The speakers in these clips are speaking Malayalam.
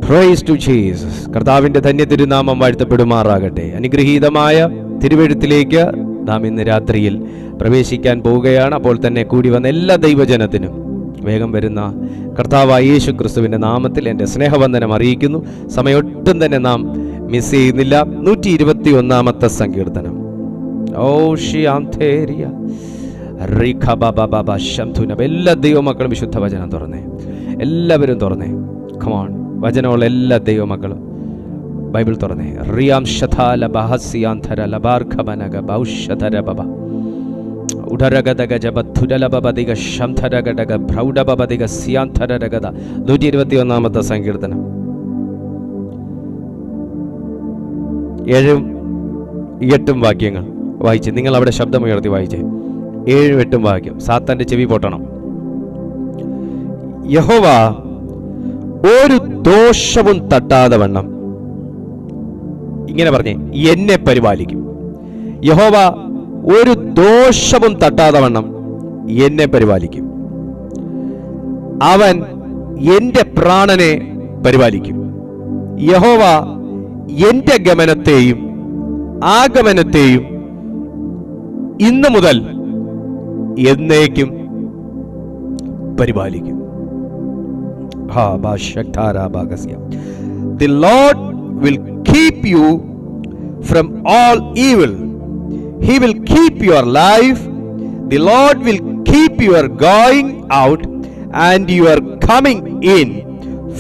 Price to Jesus. കർത്താവിന്റെ ധന്യ തിരുനാമം വാഴ്ത്തപ്പെടുമാറാകട്ടെ. അനുഗ്രഹീതമായ തിരുവെഴുത്തിലേക്ക് നാം ഇന്ന് രാത്രിയിൽ പ്രവേശിക്കാൻ പോവുകയാണ്. അപ്പോൾ തന്നെ കൂടി വന്ന എല്ലാ ദൈവജനത്തിനും വേഗം വരുന്ന കർത്താവായ യേശു ക്രിസ്തുവിൻ്റെ നാമത്തിൽ എൻ്റെ സ്നേഹവന്ദനം അറിയിക്കുന്നു. സമയൊട്ടും തന്നെ നാം മിസ് ചെയ്യുന്നില്ല. 121 സങ്കീർത്തനം. എല്ലാ ദൈവമക്കളും വിശുദ്ധ വചനം തുറന്നേ, എല്ലാവരും തുറന്നേ. കമോൺ, വചനമുള്ള എല്ലാ ദൈവമക്കളും ബൈബിൾ തുറന്നേ. റിയാം ശഥാല ബഹസ്യാന്ധര ലബാർഖബനഗ ബൗഷധരബബ ഉടരഗദഗ ജബധുരലബദിക ശംധരഗടക ഭ്രൗഡബദിക സ്യാന്ധരഗത. 121 സങ്കീർത്തനം. 7ഉം 8ഉം വാക്യങ്ങൾ വായിച്ച് നിങ്ങൾ അവിടെ ശബ്ദമുയർത്തി വായിച്ചേ. 7ഉം 8ഉം വാക്യം. സാത്താന്റെ ചെവി പൊട്ടണം. യഹോവ ഒരു ദോഷവും തട്ടാതെ വണ്ണം ഇങ്ങനെ പറഞ്ഞേ, എന്നെ പരിപാലിക്കും. യഹോവ ഒരു ദോഷവും തട്ടാതെ വണ്ണം എന്നെ പരിപാലിക്കും. അവൻ എന്റെ പ്രാണനെ പരിപാലിക്കും. യഹോവ എന്റെ ഗമനത്തെയും ആഗമനത്തെയും ഇന്നു മുതൽ എന്നേക്കും പരിപാലിക്കും. The Lord will keep you from all evil. He will keep your life. The Lord will keep your going out and your coming in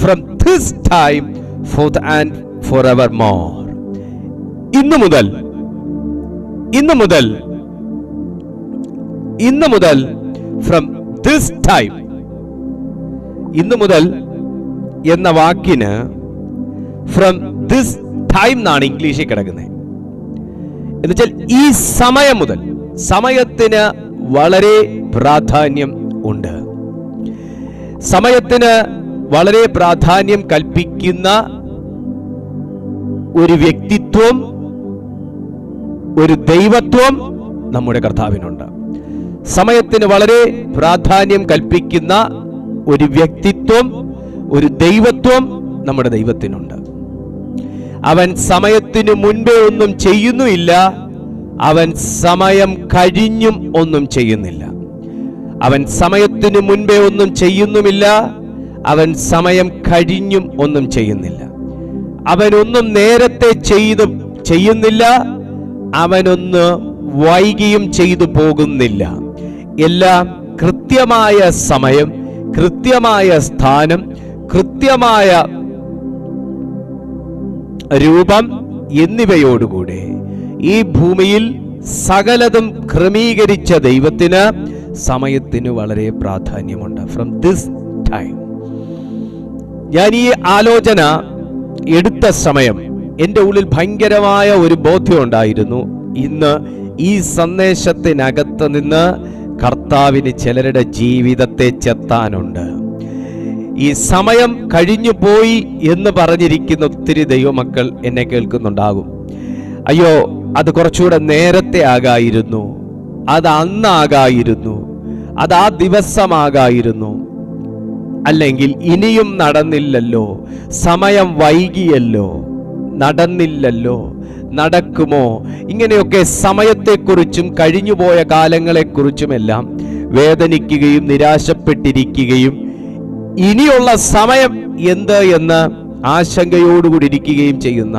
from this time forth and forevermore. ഇന്നു മുതൽ from this time. ഇന്നു മുതൽ എന്ന വാക്കിന് ഫ്രം ദിസ് ടൈം എന്നാണ് ഇംഗ്ലീഷിൽ കിടക്കുന്നത്. എന്നുവെച്ചാൽ ഈ സമയം മുതൽ. സമയത്തിന് വളരെ പ്രാധാന്യം ഉണ്ട്. സമയത്തിന് വളരെ പ്രാധാന്യം കൽപ്പിക്കുന്ന ഒരു വ്യക്തിത്വം, ഒരു ദൈവത്വം നമ്മുടെ കർത്താവിനുണ്ട്. സമയത്തിന് വളരെ പ്രാധാന്യം കൽപ്പിക്കുന്ന ഒരു വ്യക്തിത്വം, ഒരു ദൈവത്വം നമ്മുടെ ദൈവത്തിനുണ്ട്. അവൻ സമയത്തിനു മുൻപേ ഒന്നും ചെയ്യുന്നുമില്ല, അവൻ സമയം കഴിഞ്ഞും ഒന്നും ചെയ്യുന്നില്ല. അവൻ സമയത്തിനു മുൻപേ ഒന്നും ചെയ്യുന്നുമില്ല, അവൻ സമയം കഴിഞ്ഞും ഒന്നും ചെയ്യുന്നില്ല. അവനൊന്നും നേരത്തെ ചെയ്യുന്നില്ല, അവനൊന്ന് വൈകിയും ചെയ്തു പോകുന്നില്ല. എല്ലാം കൃത്യമായ സമയം, കൃത്യമായ സ്ഥാനം, കൃത്യമായ രൂപം എന്നിവയോടുകൂടെ ഈ ഭൂമിയിൽ സകലതും ക്രമീകരിച്ച ദൈവത്തിന് സമയത്തിന് വളരെ പ്രാധാന്യമുണ്ട്. From this time. ഞാൻ ഈ ആലോചന എടുത്ത സമയം എൻ്റെ ഉള്ളിൽ ഭയങ്കരമായ ഒരു ബോധ്യം ഉണ്ടായിരുന്നു. ഇന്ന് ഈ സന്ദേശത്തിനകത്ത് നിന്ന് കർത്താവിന് ചിലരുടെ ജീവിതത്തെ ചെത്താനുണ്ട്. ഈ സമയം കഴിഞ്ഞു പോയി എന്ന് പറഞ്ഞിരിക്കുന്ന ഒത്തിരി ദൈവമക്കൾ എന്നെ കേൾക്കുന്നുണ്ടാകും. അയ്യോ, അത് കുറച്ചുകൂടെ നേരത്തെ ആകായിരുന്നു, അത് അന്നാകായിരുന്നു, അത് ആ ദിവസമാകായിരുന്നു, അല്ലെങ്കിൽ ഇനിയും നടന്നില്ലല്ലോ, സമയം വൈകിയല്ലോ, നടന്നില്ലല്ലോ, നടക്കുമോ, ഇങ്ങനെയൊക്കെ സമയത്തെക്കുറിച്ചും കഴിഞ്ഞുപോയ കാലങ്ങളെക്കുറിച്ചുമെല്ലാം വേദനിക്കുകയും നിരാശപ്പെട്ടിരിക്കുകയും ഇനിയുള്ള സമയം എന്ത് എന്ന് ആശങ്കയോടുകൂടി ഇരിക്കുകയും ചെയ്യുന്ന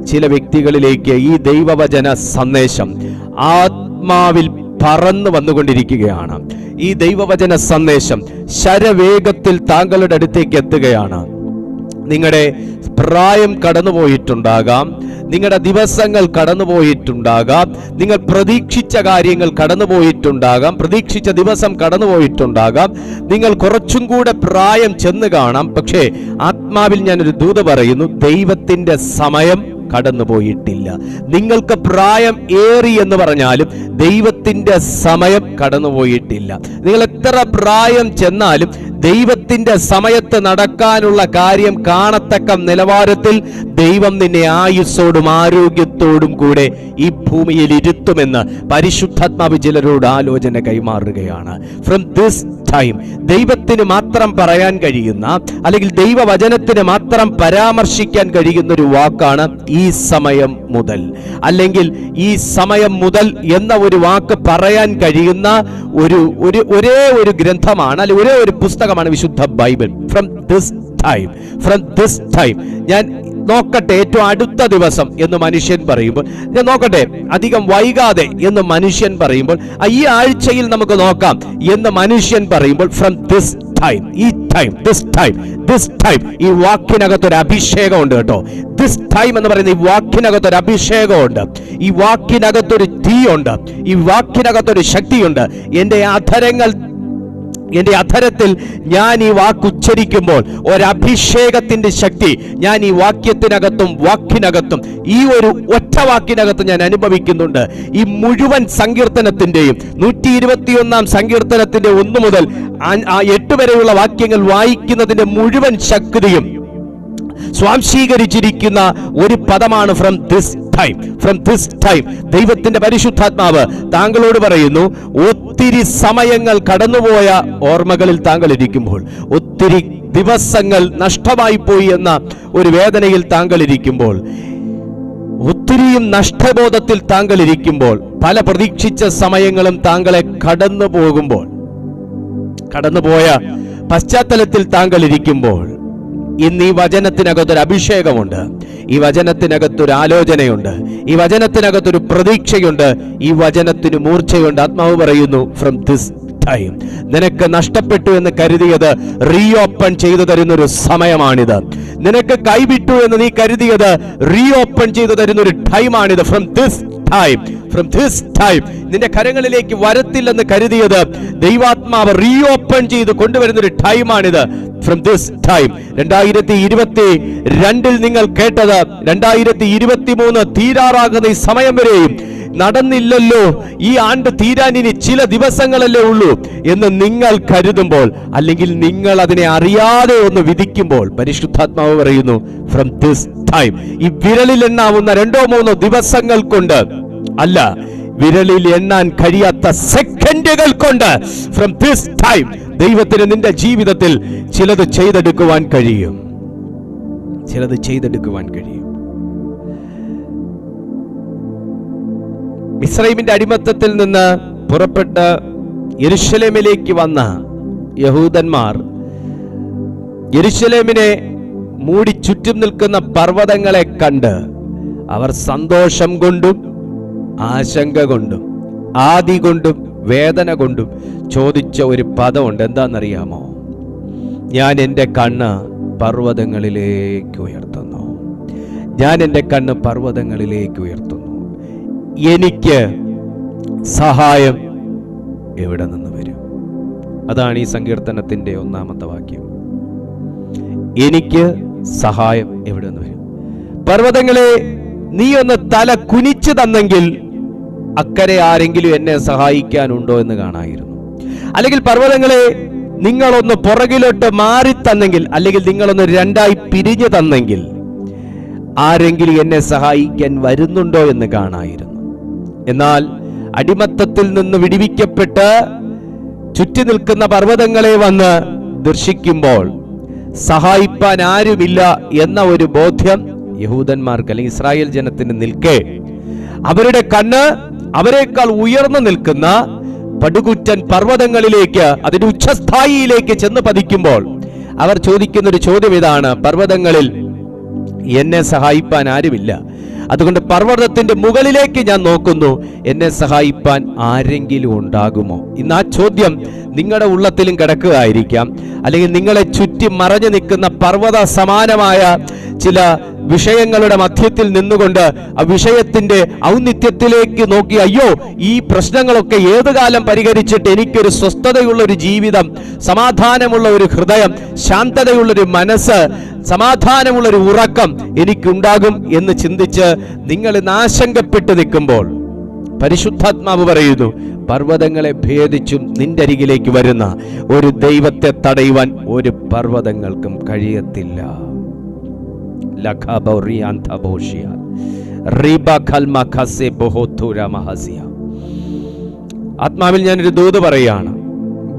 ചില വ്യക്തികളിലേക്ക് ഈ ദൈവവചന സന്ദേശം ആത്മാവിൽ പറന്നു വന്നുകൊണ്ടിരിക്കുകയാണ്. ഈ ദൈവവചന സന്ദേശം ശരവേഗത്തിൽ താങ്കളുടെ അടുത്തേക്ക് എത്തുകയാണ്. നിങ്ങളുടെ പ്രായം കടന്നുപോയിട്ടുണ്ടാകാം, നിങ്ങളുടെ ദിവസങ്ങൾ കടന്നുപോയിട്ടുണ്ടാകാം, നിങ്ങൾ പ്രതീക്ഷിച്ച കാര്യങ്ങൾ കടന്നുപോയിട്ടുണ്ടാകാം, പ്രതീക്ഷിച്ച ദിവസം കടന്നുപോയിട്ടുണ്ടാകാം, നിങ്ങൾ കുറച്ചും കൂടെ പ്രായം ചെന്ന് കാണാം. പക്ഷേ ആത്മാവിൽ ഞാനൊരു ദൂത് പറയുന്നു, ദൈവത്തിൻ്റെ സമയം കടന്നുപോയിട്ടില്ല. നിങ്ങൾക്ക് പ്രായം ഏറി എന്ന് പറഞ്ഞാലും ദൈവത്തിൻ്റെ സമയം കടന്നുപോയിട്ടില്ല. നിങ്ങൾ എത്ര പ്രായം ചെന്നാലും ദൈവത്തിൻ്റെ സമയത്ത് നടക്കാനുള്ള കാര്യം കാണത്തക്ക നിലവാരത്തിൽ ദൈവം നിന്നെ ആയുസ്സോടും ആരോഗ്യത്തോടും കൂടെ ഈ ഭൂമിയിൽ ഇരുത്തുമെന്ന് പരിശുദ്ധാത്മാവ് ചിലരോട് ആലോചന കൈമാറുകയാണ്. ഫ്രം ദിസ് ടൈം ദൈവത്തിന് മാത്രം പറയാൻ കഴിയുന്ന, അല്ലെങ്കിൽ ദൈവവചനത്തിന് മാത്രം പരാമർശിക്കാൻ കഴിയുന്ന ഒരു വാക്കാണ് ഈ സമയം മുതൽ, അല്ലെങ്കിൽ ഈ സമയം മുതൽ എന്ന ഒരു വാക്ക് പറയാൻ കഴിയുന്ന ഒരേ ഒരു ഗ്രന്ഥമാണ്, അല്ലെങ്കിൽ ഒരേ ഒരു പുസ്തകമാണ് വിശുദ്ധ ബൈബിൾ. ഫ്രം ദിസ് ടൈം ഞാൻ നോക്കട്ടെ, ഏറ്റവും അടുത്ത ദിവസം എന്ന് മനുഷ്യൻ പറയുമ്പോൾ, ഞാൻ നോക്കട്ടെ അധികം വൈകാതെ എന്ന് മനുഷ്യൻ പറയുമ്പോൾ, ഈ ആഴ്ചയിൽ നമുക്ക് നോക്കാം എന്ന് മനുഷ്യൻ പറയുമ്പോൾ, ഫ്രം ദിസ് ടൈം, ഈ ടൈം, ദിസ് ടൈം, ഈ വാക്കിനകത്തൊരു അഭിഷേകമുണ്ട് കേട്ടോ. ദിസ് ടൈം എന്ന് പറയുന്ന ഈ വാക്കിനകത്തൊരു അഭിഷേകമുണ്ട്, ഈ വാക്കിനകത്തൊരു തീയുണ്ട്, ഈ വാക്കിനകത്തൊരു ശക്തിയുണ്ട്. എൻ്റെ അധരത്തിൽ ഞാൻ ഈ വാക്ക് ഉച്ചരിക്കുമ്പോൾ ഒരഭിഷേകത്തിന്റെ ശക്തി ഞാൻ ഈ വാക്കിനകത്തും ഈ ഒരു ഒറ്റ വാക്കിനകത്ത് ഞാൻ അനുഭവിക്കുന്നുണ്ട്. ഈ മുഴുവൻ സങ്കീർത്തനത്തിന്റെയും 121 സങ്കീർത്തനത്തിന്റെ 1 മുതൽ 8 വരെയുള്ള വാക്യങ്ങൾ വായിക്കുന്നതിന്റെ മുഴുവൻ ശക്തിയും സ്വാംശീകരിച്ചിരിക്കുന്ന ഒരു പദമാണ് ഫ്രം ദിസ് ടൈം. ദൈവത്തിന്റെ പരിശുദ്ധാത്മാവ് താങ്കളോട് പറയുന്നു, ഒത്തിരി സമയങ്ങൾ കടന്നുപോയ ഓർമ്മകളിൽ താങ്കൾ ഇരിക്കുമ്പോൾ, ഒത്തിരി ദിവസങ്ങൾ നഷ്ടമായി പോയി എന്ന ഒരു വേദനയിൽ താങ്കൾ ഇരിക്കുമ്പോൾ, ഒത്തിരിയും നഷ്ടബോധത്തിൽ താങ്കൾ ഇരിക്കുമ്പോൾ, പല പ്രതീക്ഷിച്ച സമയങ്ങളും താങ്കളെ കടന്നുപോയ പശ്ചാത്തലത്തിൽ താങ്കൾ ഇരിക്കുമ്പോൾ, ഇന്ന് ഈ വചനത്തിനകത്തൊരു അഭിഷേകമുണ്ട്, ഈ വചനത്തിനകത്തൊരു ആലോചനയുണ്ട്, ഈ വചനത്തിനകത്തൊരു പ്രതീക്ഷയുണ്ട്, ഈ വചനത്തിന് മൂർച്ചയുണ്ട്. ആത്മാവ് പറയുന്നു, ഫ്രം ദിസ് ടൈം നിനക്ക് നഷ്ടപ്പെട്ടു എന്ന് കരുതിയത് റീഓപ്പൺ ചെയ്തു തരുന്നൊരു സമയമാണിത്. നിനക്ക് കൈവിട്ടു എന്ന് നീ കരുതിയത് റീഓപ്പൺ ചെയ്തു തരുന്നൊരു ടൈമാണിത്. ഫ്രം ദിസ് ടൈം നിന്റെ കരങ്ങളിലേക്ക് വരത്തില്ലെന്ന് കരുതിയത് ദൈവാത്മാവ് റീഓപ്പൺ ചെയ്ത് കൊണ്ടുവരുന്നൊരു ടൈമാണിത്. ഫ്രം ദിസ് ടൈം 2022 നിങ്ങൾ കേട്ടത് 2023 തീരാറാകുന്ന ഈ സമയം വരെയും നടന്നില്ലല്ലോ, ഈ ആണ്ട് തീരാൻ ഇനി ചില ദിവസങ്ങളല്ലേ ഉള്ളൂ എന്ന് നിങ്ങൾ കരുതുമ്പോൾ, അല്ലെങ്കിൽ നിങ്ങൾ അതിനെ അറിയാതെ ഒന്ന് വിധിക്കുമ്പോൾ, പരിശുദ്ധാത്മാവ് പറയുന്നു, ഫ്രം ദിസ് ടൈം ഈ വിരലിൽ എണ്ണാവുന്ന 2-3 ദിവസങ്ങൾ കൊണ്ട് അല്ല, വിരലിൽ എണ്ണാൻ കഴിയാത്ത സെക്കൻഡുകൾ കൊണ്ട്, ഫ്രം ദിസ് ടൈം ദൈവത്തിന് നിന്റെ ജീവിതത്തിൽ ചിലത് ചെയ്തെടുക്കുവാൻ കഴിയും. മിസ്രൈമിന്റെ അടിമത്തത്തിൽ നിന്ന് പുറപ്പെട്ട് യെരുശലേമിലേക്ക് വന്ന യഹൂദന്മാർ യെരുശലേമിനെ മൂടി ചുറ്റും നിൽക്കുന്ന പർവ്വതങ്ങളെ കണ്ട് അവർ സന്തോഷം കൊണ്ടും ആശങ്ക കൊണ്ടും ആദി കൊണ്ടും വേദന കൊണ്ടും ചോദിച്ച ഒരു പദമുണ്ട്. എന്താണെന്നറിയാമോ? ഞാൻ എൻ്റെ കണ്ണ് പർവ്വതങ്ങളിലേക്ക് ഉയർത്തുന്നു. എനിക്ക് സഹായം എവിടെ നിന്ന് വരും? അതാണ് ഈ സങ്കീർത്തനത്തിന്റെ 1-ാമത്തെ വാക്യം. എനിക്ക് സഹായം എവിടെ നിന്ന് വരും? പർവ്വതങ്ങളെ, നീ ഒന്ന് തല കുനിച്ചു തന്നെങ്കിൽ അക്കരെ ആരെങ്കിലും എന്നെ സഹായിക്കാനുണ്ടോ എന്ന് കാണായിരുന്നു. അല്ലെങ്കിൽ പർവ്വതങ്ങളെ, നിങ്ങളൊന്ന് പുറകിലോട്ട് മാറി തന്നെങ്കിൽ, അല്ലെങ്കിൽ നിങ്ങളൊന്ന് രണ്ടായി പിരിഞ്ഞു തന്നെങ്കിൽ ആരെങ്കിലും എന്നെ സഹായിക്കാൻ വരുന്നുണ്ടോ എന്ന് കാണായിരുന്നു. എന്നാൽ അടിമത്തത്തിൽ നിന്ന് വിടിവിക്കപ്പെട്ട് ചുറ്റി നിൽക്കുന്ന പർവ്വതങ്ങളെ വന്ന് ദർശിക്കുമ്പോൾ സഹായിപ്പാൻ ആരുമില്ല എന്ന ഒരു ബോധ്യം യഹൂദന്മാർക്ക്, അല്ലെങ്കിൽ ഇസ്രായേൽ ജനത്തിന് നിൽക്കെ, അവരുടെ കണ്ണ് അവരെക്കാൾ ഉയർന്നു നിൽക്കുന്ന പടുകുറ്റൻ പർവ്വതങ്ങളിലേക്ക്, അതിന്റെ ഉച്ചസ്ഥായിയിലേക്ക് ചെന്ന് പതിക്കുമ്പോൾ അവർ ചോദിക്കുന്ന ഒരു ചോദ്യം ഇതാണ്: പർവ്വതങ്ങളിൽ എന്നെ സഹായിപ്പാൻ ആരുമില്ല, അതുകൊണ്ട് പർവ്വതത്തിന്റെ മുകളിലേക്ക് ഞാൻ നോക്കുന്നു, എന്നെ സഹായിപ്പാൻ ആരെങ്കിലും ഉണ്ടാകുമോ? ഇന്ന് ആ ചോദ്യം നിങ്ങളുടെ ഉള്ളത്തിലും കിടക്കുകയായിരിക്കാം. അല്ലെങ്കിൽ നിങ്ങളെ ചുറ്റി മറഞ്ഞു നിൽക്കുന്ന പർവ്വത സമാനമായ ചില വിഷയങ്ങളുടെ മധ്യത്തിൽ നിന്നുകൊണ്ട് ആ വിഷയത്തിന്റെ ഔന്നിത്യത്തിലേക്ക് നോക്കി, അയ്യോ, ഈ പ്രശ്നങ്ങളൊക്കെ ഏതുകാലം പരിഹരിച്ചിട്ട് എനിക്കൊരു സ്വസ്ഥതയുള്ള ഒരു ജീവിതം, സമാധാനമുള്ള ഒരു ഹൃദയം, ശാന്തതയുള്ളൊരു മനസ്സ്, സമാധാനമുള്ളൊരു ഉറക്കം എനിക്കുണ്ടാകും എന്ന് ചിന്തിച്ച് നിങ്ങൾ ഇന്ന് ആശങ്കപ്പെട്ട് നിൽക്കുമ്പോൾ പരിശുദ്ധാത്മാവ് പറയുന്നു, പർവ്വതങ്ങളെ ഭേദിച്ചും നിന്റെ അരികിലേക്ക് വരുന്ന ഒരു ദൈവത്തെ തടയുവാൻ ഒരു പർവ്വതങ്ങൾക്കും കഴിയത്തില്ല. ആത്മാവിൽ ഞാനൊരു ദൂത് പറയാണ്.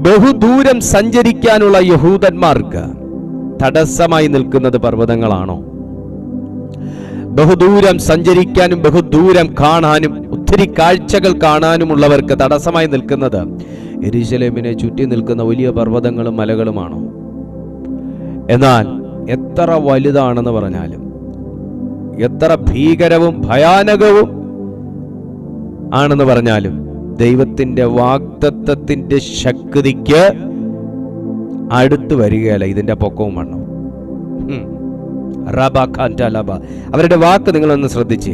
ബഹുദൂരം സഞ്ചരിക്കാനുള്ള യഹൂദന്മാർക്ക് തടസ്സമായി നിൽക്കുന്നത് പർവ്വതങ്ങളാണോ? ബഹുദൂരം സഞ്ചരിക്കാനും ബഹുദൂരം കാണാനും ഒത്തിരി കാഴ്ചകൾ കാണാനുമുള്ളവർക്ക് തടസ്സമായി നിൽക്കുന്നത് യെരൂശലേമിനെ ചുറ്റി നിൽക്കുന്ന വലിയ പർവ്വതങ്ങളും മലകളുമാണോ? എന്നാൽ എത്ര വലുതാണെന്ന് പറഞ്ഞാലും, എത്ര ഭീകരവും ഭയാനകവും ആണെന്ന് പറഞ്ഞാലും, ദൈവത്തിന്റെ വാഗ്ദത്തത്തിന്റെ ശക്തിക്ക് അടുത്ത് വരികയല്ല ഇതിന്റെ പൊക്കവും മണ്ണും. അവരുടെ വാക്ക് നിങ്ങളൊന്ന് ശ്രദ്ധിച്ചേ.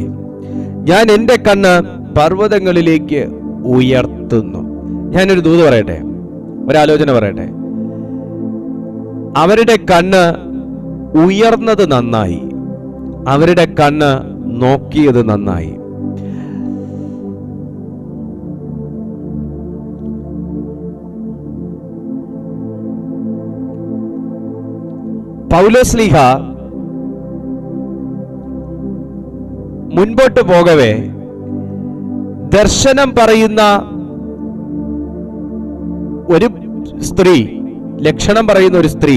ഞാൻ എൻ്റെ കണ്ണ് പർവ്വതങ്ങളിലേക്ക് ഉയർത്തുന്നു. ഞാനൊരു ദൂത് പറയട്ടെ, ഒരാലോചന പറയട്ടെ. അവരുടെ കണ്ണ് ഉയർന്നത് നന്നായി, അവരുടെ കണ്ണ് നോക്കിയത് നന്നായി. പൗലോസ്ലീഹ മുൻപോട്ട് പോകവേ ദർശനം പറയുന്ന ഒരു സ്ത്രീ, ലക്ഷണം പറയുന്ന ഒരു സ്ത്രീ,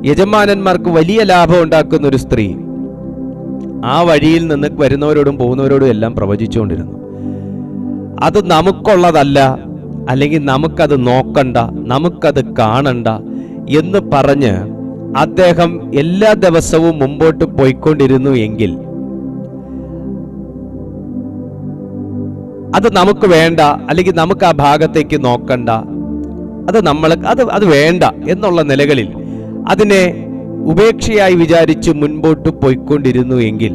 യജമാനന്മാർക്ക് വലിയ ലാഭം ഉണ്ടാക്കുന്ന ഒരു സ്ത്രീ ആ വഴിയിൽ നിന്ന് വരുന്നവരോടും പോകുന്നവരോടും എല്ലാം പ്രവചിച്ചുകൊണ്ടിരുന്നു. അത് നമുക്കുള്ളതല്ല, അല്ലെങ്കിൽ നമുക്കത് നോക്കണ്ട, നമുക്കത് കാണണ്ട എന്ന് പറഞ്ഞ് അദ്ദേഹം എല്ലാ ദിവസവും മുമ്പോട്ട് പോയിക്കൊണ്ടിരുന്നു എങ്കിൽ അത് നമുക്ക് വേണ്ട, അല്ലെങ്കിൽ നമുക്ക് ആ ഭാഗത്തേക്ക് നോക്കണ്ട, അത് വേണ്ട എന്നുള്ള നിലകളിൽ അതിനെ ഉപേക്ഷയായി വിചാരിച്ച് മുൻപോട്ട് പോയിക്കൊണ്ടിരുന്നു എങ്കിൽ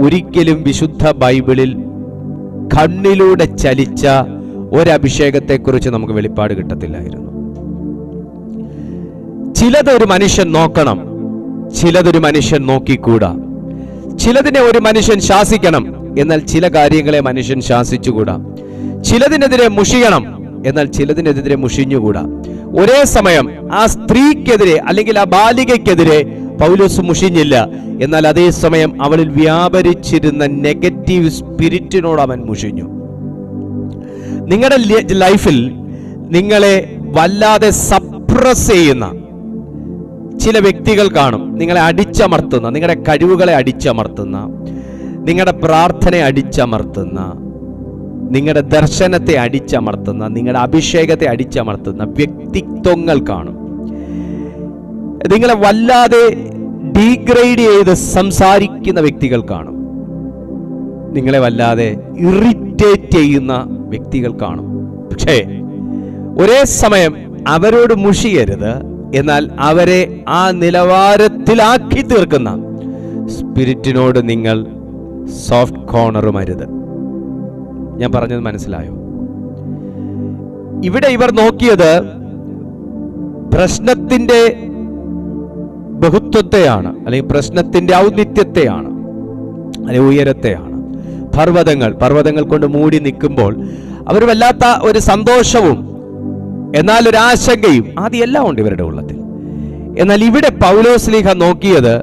ഒരിക്കലും വിശുദ്ധ ബൈബിളിൽ കണ്ണിലൂടെ ചലിച്ച ഒരഭിഷേകത്തെക്കുറിച്ച് നമുക്ക് വെളിപ്പാട് കിട്ടത്തില്ലായിരുന്നു. ചിലതൊരു മനുഷ്യൻ നോക്കണം, ചിലതൊരു മനുഷ്യൻ നോക്കിക്കൂടാ. ചിലതിനെ ഒരു മനുഷ്യൻ ശാസിക്കണം, എന്നാൽ ചില കാര്യങ്ങളെ മനുഷ്യൻ ശാസിച്ചുകൂടാ. ചിലതിനെതിരെ മുഷിയണം, എന്നാൽ ചിലതിനെതിരെ മുഷിഞ്ഞുകൂടാ. ഒരേ സമയം ആ സ്ത്രീക്കെതിരെ അല്ലെങ്കിൽ ആ ബാലികയ്ക്കെതിരെ പൗലോസ് മുഷിഞ്ഞില്ല, എന്നാൽ അതേസമയം അവളിൽ വ്യാപരിച്ചിരുന്ന നെഗറ്റീവ് സ്പിരിറ്റിനോട് അവൻ മുഷിഞ്ഞു. നിങ്ങളുടെ ലൈഫിൽ നിങ്ങളെ വല്ലാതെ സപ്രസ് ചെയ്യുന്ന ചില വ്യക്തികൾ കാണും. നിങ്ങളെ അടിച്ചമർത്തുന്ന, നിങ്ങളുടെ കഴിവുകളെ അടിച്ചമർത്തുന്ന, നിങ്ങളുടെ പ്രാർത്ഥനയെ അടിച്ചമർത്തുന്ന, നിങ്ങളുടെ ദർശനത്തെ അടിച്ചമർത്തുന്ന, നിങ്ങളുടെ അഭിഷേകത്തെ അടിച്ചമർത്തുന്ന വ്യക്തിത്വങ്ങൾ കാണും. നിങ്ങളെ വല്ലാതെ ഡീഗ്രേഡ് ചെയ്ത് സംസാരിക്കുന്ന വ്യക്തികൾ കാണും. നിങ്ങളെ വല്ലാതെ ഇറിറ്റേറ്റ് ചെയ്യുന്ന വ്യക്തികൾ കാണും. പക്ഷേ ഒരേ സമയം അവരോട് മുഷിയരുത്, എന്നാൽ അവരെ ആ നിലവാരത്തിലാക്കി തീർക്കുന്ന സ്പിരിറ്റിനോട് നിങ്ങൾ സോഫ്റ്റ് കോർണറും അരുത്. ഞാൻ പറഞ്ഞത് മനസ്സിലായോ? ഇവിടെ ഇവർ നോക്കിയത് പ്രശ്നത്തിന്റെ ബഹുത്വത്തെയാണ്, അല്ലെങ്കിൽ പ്രശ്നത്തിന്റെ ഔന്നിത്യത്തെയാണ്, അല്ലെങ്കിൽ ഉയരത്തെയാണ്. പർവ്വതങ്ങൾ കൊണ്ട് മൂടി നിൽക്കുമ്പോൾ അവർ വല്ലാത്ത ഒരു സന്തോഷവും എന്നാൽ ഒരു ആശങ്കയും ആദ്യമെല്ലാം ഉണ്ട് ഇവരുടെ ഉള്ളത്തിൽ. എന്നാൽ ഇവിടെ പൗലോസ്ലീഹ നോക്കിയത്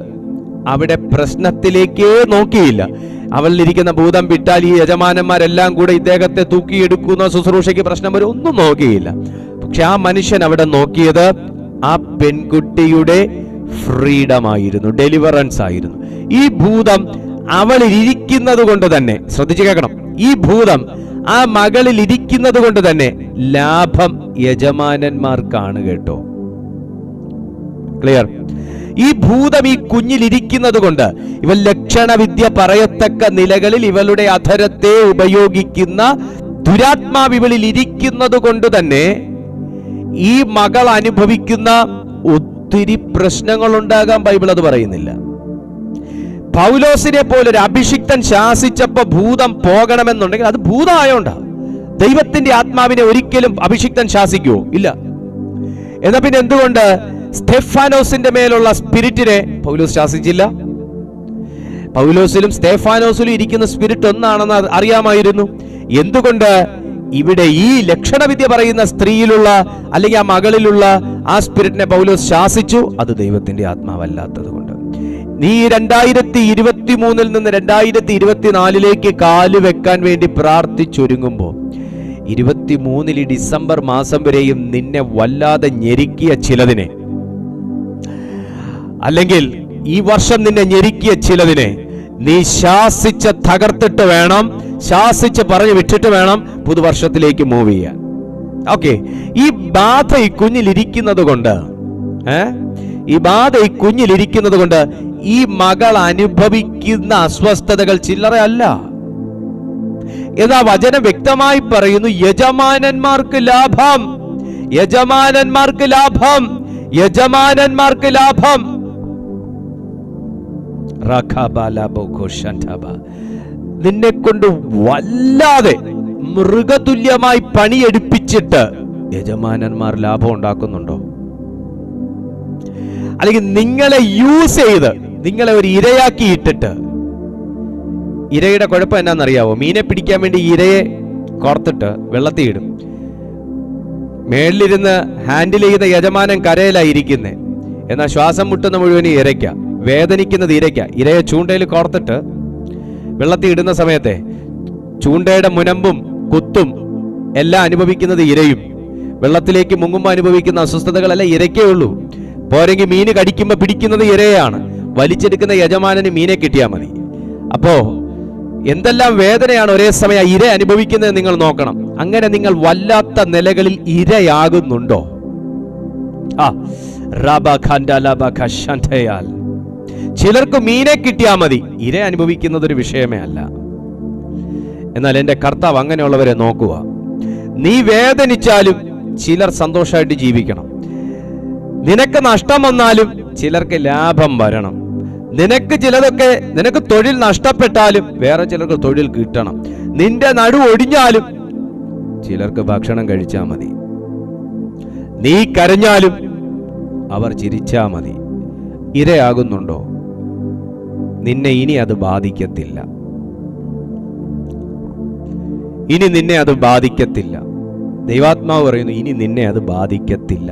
അവിടെ പ്രശ്നത്തിലേക്കേ നോക്കിയില്ല. അവളിലിരിക്കുന്ന ഭൂതം വിട്ടാൽ ഈ യജമാനന്മാരെല്ലാം കൂടെ ഇദ്ദേഹത്തെ തൂക്കിയെടുക്കുന്ന ശുശ്രൂഷയ്ക്ക് പ്രശ്നം വരെ ഒന്നും നോക്കിയില്ല. പക്ഷെ ആ മനുഷ്യൻ അവിടെ നോക്കിയത് ആ പെൺകുട്ടിയുടെ ഫ്രീഡം ആയിരുന്നു, ഡെലിവറൻസ് ആയിരുന്നു. ഈ ഭൂതം അവളിൽ ഇരിക്കുന്നത് കൊണ്ട് തന്നെ, ശ്രദ്ധിച്ചു കേൾക്കണം, ഈ ഭൂതം ആ മകളിൽ ഇരിക്കുന്നത് കൊണ്ട് തന്നെ ലാഭം യജമാനന്മാർക്കാണ് കേട്ടോ. ക്ലിയർ? ഈ ഭൂതം ഈ കുഞ്ഞിലിരിക്കുന്നത് കൊണ്ട് ഇവൾ ലക്ഷണവിദ്യ പറയത്തക്ക നിലകളിൽ ഇവളുടെ അധരത്തെ ഉപയോഗിക്കുന്ന ദുരാത്മാവ് ഇവളിൽ ഇരിക്കുന്നത് കൊണ്ട് തന്നെ ഈ മകൾ അനുഭവിക്കുന്ന ഒത്തിരി പ്രശ്നങ്ങൾ ഉണ്ടാകാൻ ബൈബിൾ അത് പറയുന്നില്ല. പൗലോസിനെ പോലെ ഒരു അഭിഷിക്തൻ ശാസിച്ചപ്പോ ഭൂതം പോകണമെന്നുണ്ടെങ്കിൽ അത് ഭൂതമായോണ്ടാ. ദൈവത്തിന്റെ ആത്മാവിനെ ഒരിക്കലും അഭിഷിക്തൻ ശാസിക്കുവോ? ഇല്ല. എന്നാ പിന്നെ എന്തുകൊണ്ട് സ്തെഫാനോസിന്റെ മേലുള്ള സ്പിരിറ്റിനെ പൗലോസ് ശാസിച്ചില്ല? പൗലോസിലും സ്തെഫാനോസിലും ഇരിക്കുന്ന സ്പിരിറ്റ് ഒന്നാണെന്ന് അറിയാമായിരുന്നു. എന്തുകൊണ്ട് ഇവിടെ ഈ ലക്ഷണവിദ്യ പറയുന്ന സ്ത്രീയിലുള്ള അല്ലെങ്കിൽ ആ മകളിലുള്ള ആ സ്പിരിറ്റിനെ പൗലോസ് ശാസിച്ചു? അത് ദൈവത്തിന്റെ ആത്മാവല്ലാത്തത് കൊണ്ട്. നീ 2023 നിന്ന് 2024 കാല് വെക്കാൻ വേണ്ടി പ്രാർത്ഥിച്ചൊരുങ്ങുമ്പോൾ 23 ഡിസംബർ മാസം വരെയും നിന്നെ വല്ലാതെ ഞെരുക്കിയ ചിലതിനെ, അല്ലെങ്കിൽ ഈ വർഷം നിന്നെ ഞെരുക്കിയ ചിലതിനെ നീ ശാസിച്ച് തകർത്തിട്ട് വേണം, ശാസിച്ച് പറഞ്ഞു വിട്ടിട്ട് വേണം പുതുവർഷത്തിലേക്ക് മൂവ് ചെയ്യാൻ. ഓക്കെ, ഈ ബാധ ഈ കുഞ്ഞിലിരിക്കുന്നത് കൊണ്ട് ഈ മകൾ അനുഭവിക്കുന്ന അസ്വസ്ഥതകൾ ചില്ലറ അല്ല. ഏതാ വചനം വ്യക്തമായി പറയുന്നു, യജമാനന്മാർക്ക് ലാഭം, യജമാനന്മാർക്ക് ലാഭം, യജമാനന്മാർക്ക് ലാഭം. നിന്നെ കൊണ്ട് വല്ലാതെ മൃഗതുല്യമായി പണിയെടുപ്പിച്ചിട്ട് യജമാനന്മാർ ലാഭം ഉണ്ടാക്കുന്നുണ്ടോ? അല്ലെങ്കിൽ നിങ്ങളെ യൂസ് ചെയ്ത് നിങ്ങളെ ഒരു ഇരയാക്കി ഇട്ടിട്ട്, ഇരയുടെ കുഴപ്പം എന്നാന്നറിയാവോ? മീനെ പിടിക്കാൻ വേണ്ടി ഇരയെ കോർത്തിട്ട് വെള്ളത്തിൽ ഇടും. മേളിലിരുന്ന് ഹാൻഡിൽ ചെയ്ത യജമാനൻ കരയിലായിരിക്കുന്നേ, എന്നാൽ ശ്വാസം മുട്ടുന്ന മുഴുവൻ ഇരയ്ക്ക, വേദനിക്കുന്നത് ഇരയ്ക്ക. ഇരയെ ചൂണ്ടയിൽ കോർത്തിട്ട് വെള്ളത്തിൽ ഇടുന്ന സമയത്തെ ചൂണ്ടയുടെ മുനമ്പും കുത്തും എല്ലാം അനുഭവിക്കുന്നത് ഇരയും. വെള്ളത്തിലേക്ക് മുങ്ങുമ്പോൾ അനുഭവിക്കുന്ന അസ്വസ്ഥതകളെല്ലാം ഇരയ്ക്കേ ഉള്ളൂ. പോരെങ്കിൽ മീന് കടിക്കുമ്പോൾ പിടിക്കുന്നത് ഇരയാണ്. വലിച്ചെടുക്കുന്ന യജമാനന് മീനെ കിട്ടിയാൽ മതി. അപ്പോ എന്തെല്ലാം വേദനയാണ് ഒരേ സമയം ഇര അനുഭവിക്കുന്നത് നിങ്ങൾ നോക്കണം. അങ്ങനെ നിങ്ങൾ വല്ലാത്ത നിലകളിൽ ഇരയാകുന്നുണ്ടോ? ചിലർക്ക് മീനെ കിട്ടിയാൽ മതി, ഇര അനുഭവിക്കുന്നത് ഒരു വിഷയമേ അല്ല. എന്നാൽ എൻ്റെ കർത്താവ് അങ്ങനെയുള്ളവരെ നോക്കുക. നീ വേദനിച്ചാലും ചിലർ സന്തോഷമായിട്ട് ജീവിക്കണം. നിനക്ക് നഷ്ടം വന്നാലും ചിലർക്ക് ലാഭം വരണം. നിനക്ക് തൊഴിൽ നഷ്ടപ്പെട്ടാലും വേറെ ചിലർക്ക് തൊഴിൽ കിട്ടണം. നിന്റെ നടു ഒടിഞ്ഞാലും ചിലർക്ക് ഭക്ഷണം കഴിച്ചാൽ മതി. നീ കരഞ്ഞാലും അവർ ചിരിച്ചാ മതി. ഇരയാകുന്നുണ്ടോ? നിന്നെ ഇനി അത് ബാധിക്കത്തില്ല. ഇനി നിന്നെ അത് ബാധിക്കത്തില്ല. ദൈവാത്മാവ് പറയുന്നു, ഇനി നിന്നെ അത് ബാധിക്കത്തില്ല.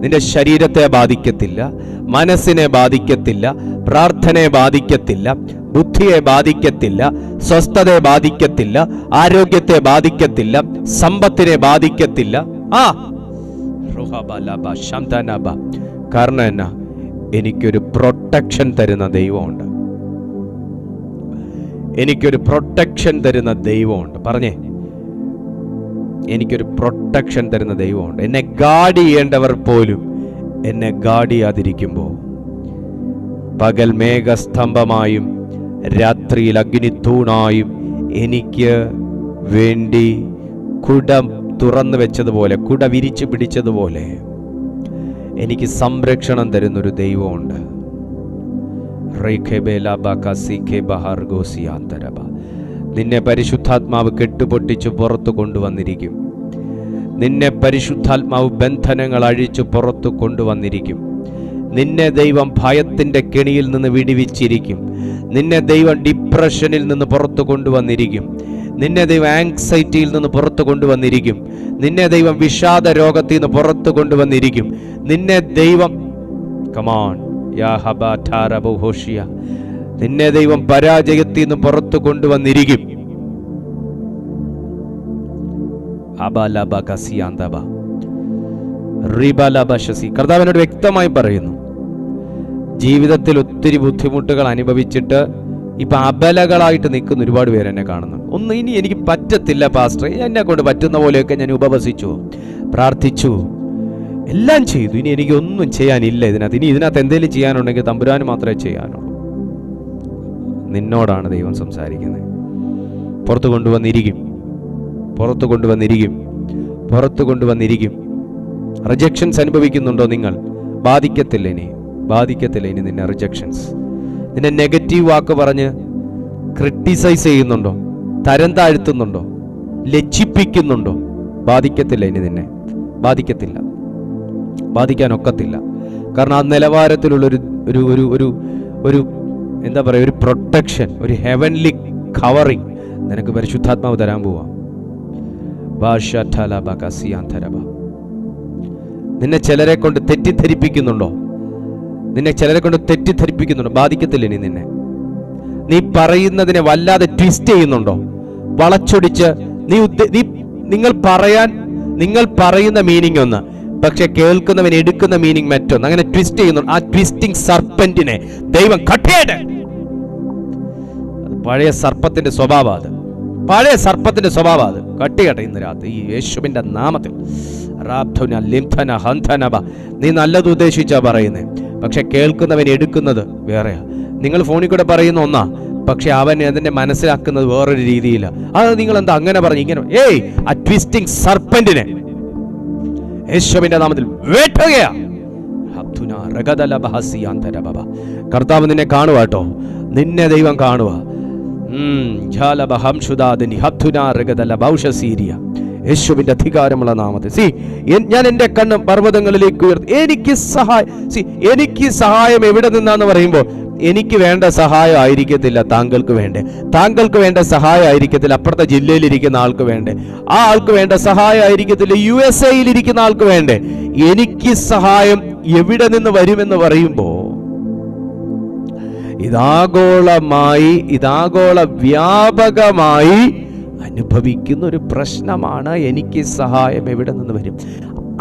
നിന്റെ ശരീരത്തെ ബാധിക്കത്തില്ല, മനസ്സിനെ ബാധിക്കത്തില്ല, പ്രാർത്ഥനയെ ബാധിക്കത്തില്ല, ബുദ്ധിയെ ബാധിക്കത്തില്ല, സ്വസ്ഥതയെ ബാധിക്കത്തില്ല, ആരോഗ്യത്തെ ബാധിക്കത്തില്ല, സമ്പത്തിനെ ബാധിക്കത്തില്ല. കാരണം എന്നാ? എനിക്കൊരു പ്രൊട്ടക്ഷൻ തരുന്ന ദൈവമുണ്ട്. എനിക്കൊരു പ്രൊട്ടക്ഷൻ തരുന്ന ദൈവമുണ്ട്. പറഞ്ഞേ, എനിക്കൊരു പ്രൊട്ടക്ഷൻ തരുന്ന ദൈവമുണ്ട്. എന്നെ ഗാർഡ് ചെയ്യേണ്ടവർ പോലും എന്നെ ഗാർഡ് ചെയ്യാതിരിക്കുമ്പോൾ, പകൽ മേഘസ്തംഭമായും രാത്രിയിൽ അഗ്നിത്തൂണായും എനിക്ക് വേണ്ടി കുട തുറന്നു വെച്ചതുപോലെ, കുട വിരിച്ചു പിടിച്ചതുപോലെ എനിക്ക് സംരക്ഷണം തരുന്നൊരു ദൈവമുണ്ട്. നിന്നെ പരിശുദ്ധാത്മാവ് കെട്ടുപൊട്ടിച്ച് പുറത്തു കൊണ്ടുവന്നിരിക്കും. നിന്നെ പരിശുദ്ധാത്മാവ് ബന്ധനങ്ങൾ അഴിച്ചു പുറത്തു കൊണ്ടുവന്നിരിക്കും. നിന്നെ ദൈവം ഭയത്തിൻ്റെ കെണിയിൽ നിന്ന് വിടുവിച്ചിരിക്കും. നിന്നെ ദൈവം ഡിപ്രഷനിൽ നിന്ന് പുറത്തു കൊണ്ടുവന്നിരിക്കും. നിന്നെ ദൈവം ആങ്സൈറ്റിയിൽ നിന്ന് പുറത്തു കൊണ്ടുവന്നിരിക്കും. നിന്നെ ദൈവം വിഷാദ രോഗത്തിൽ നിന്ന് പുറത്തു കൊണ്ടുവന്നിരിക്കും. നിന്നെ ദൈവം നിന്നെ ദൈവം പരാജയത്തിൽ നിന്ന് പുറത്തു കൊണ്ടുവന്നിരിക്കും. കർത്താവിനോട് വ്യക്തമായി പറയുന്നു, ജീവിതത്തിൽ ഒത്തിരി ബുദ്ധിമുട്ടുകൾ അനുഭവിച്ചിട്ട് ഇപ്പൊ അബലകളായിട്ട് നിൽക്കുന്ന ഒരുപാട് പേര് എന്നെ കാണുന്നു. ഇനി എനിക്ക് പറ്റത്തില്ല പാസ്റ്റർ, എന്നെ കൊണ്ട് പറ്റുന്ന പോലെയൊക്കെ ഞാൻ ഉപവസിച്ചു, പ്രാർത്ഥിച്ചു, എല്ലാം ചെയ്തു, ഇനി എനിക്ക് ഒന്നും ചെയ്യാനില്ല ഇതിനകത്ത്. ഇനി ഇതിനകത്ത് എന്തെങ്കിലും ചെയ്യാനുണ്ടെങ്കിൽ തമ്പുരാന് മാത്രമേ ചെയ്യാനുള്ളൂ. നിന്നോടാണ് ദൈവം സംസാരിക്കുന്നത്. പുറത്തു കൊണ്ടുവന്നിരിക്കും. റിജക്ഷൻസ് അനുഭവിക്കുന്നുണ്ടോ നിങ്ങൾ? ബാധിക്കത്തില്ല ഇനി നിന്നെ റിജക്ഷൻസ്. നിന്നെ നെഗറ്റീവ് വാക്ക് പറഞ്ഞ് ക്രിട്ടിസൈസ് ചെയ്യുന്നുണ്ടോ? തരം താഴ്ത്തുന്നുണ്ടോ? ലജ്ജിപ്പിക്കുന്നുണ്ടോ? ബാധിക്കത്തില്ല ഇനി നിന്നെ. ബാധിക്കാനൊക്കത്തില്ല. കാരണം ആ നിലവാരത്തിലുള്ളൊരു ഒരു ഒരു ഒരു ഒരു എന്താ പറയുക, ഒരു പ്രൊട്ടക്ഷൻ, ഒരു ഹെവൻലി കവറിങ് നിനക്ക് പരിശുദ്ധാത്മാവ് തരാൻ പോവാം. നിന്നെ ചിലരെ കൊണ്ട് തെറ്റിദ്ധരിപ്പിക്കുന്നുണ്ടോ? ബാധിക്കത്തില്ല ഇനി നിന്നെ. നീ പറയുന്നതിനെ വല്ലാതെ ട്വിസ്റ്റ് ചെയ്യുന്നുണ്ടോ? വളച്ചൊടിച്ച് നിങ്ങൾ പറയുന്ന മീനിങ് ഒന്ന്, പക്ഷെ കേൾക്കുന്നവൻ എടുക്കുന്ന മീനിങ് മറ്റൊന്ന്, അങ്ങനെ ട്വിസ്റ്റ് ചെയ്യുന്നു. ആ ട്വിസ്റ്റിംഗ് സർപ്പന്റിനെ ദൈവം കട്ട് ചെയ്യട്ടെ. പഴയ സർപ്പത്തിന്റെ സ്വഭാവം അത്, പഴയ സർപ്പത്തിന്റെ സ്വഭാവം അത് കട്ട് ചെയ്യട്ടെ ഇന്ന് രാത്രി ഈ യേശുവിന്റെ നാമത്തിൽ. നീ നല്ലത് ഉദ്ദേശിച്ചാ പറയുന്നേ, പക്ഷെ കേൾക്കുന്നവൻ എടുക്കുന്നത് വേറെയാ. നിങ്ങൾ ഫോണിൽ കൂടെ പറയുന്ന ഒന്നാ, പക്ഷെ അവൻ അതിനെ മനസ്സിലാക്കുന്നത് വേറൊരു രീതിയില്ല. അത് നിങ്ങൾ എന്താ അങ്ങനെ പറഞ്ഞു ഇങ്ങനെ? ആ ട്വിസ്റ്റിംഗ് സർപ്പന്റിനെ യേശുവിന്റെ നാമത്തിൽ വെട്ടുകയാ. കർത്താവ് നിന്നെ കാണുക കേട്ടോ, നിന്നെ ദൈവം കാണുക. യേശുവിന്റെ അധികാരമുള്ള നാമത്തിൽ ഞാൻ എന്റെ കണ്ണ് പർവ്വതങ്ങളിലേക്ക് ഉയർത്തി. എനിക്ക് സഹായം എവിടെ നിന്നാന്ന് പറയുമ്പോൾ, എനിക്ക് വേണ്ട സഹായം ആയിരിക്കത്തില്ല താങ്കൾക്ക് വേണ്ടേ, താങ്കൾക്ക് വേണ്ട സഹായം ആയിരിക്കത്തില്ല അപ്പുറത്തെ ജില്ലയിലിരിക്കുന്ന ആൾക്ക് വേണ്ടേ, ആ ആൾക്ക് വേണ്ട സഹായം ആയിരിക്കത്തില്ല USA-യിൽ ഇരിക്കുന്ന ആൾക്ക് വേണ്ടേ. എനിക്ക് സഹായം എവിടെ നിന്ന് വരുമെന്ന് പറയുമ്പോ ഇതാഗോള വ്യാപകമായി അനുഭവിക്കുന്ന ഒരു പ്രശ്നമാണ്. എനിക്ക് സഹായം എവിടെ നിന്ന് വരും?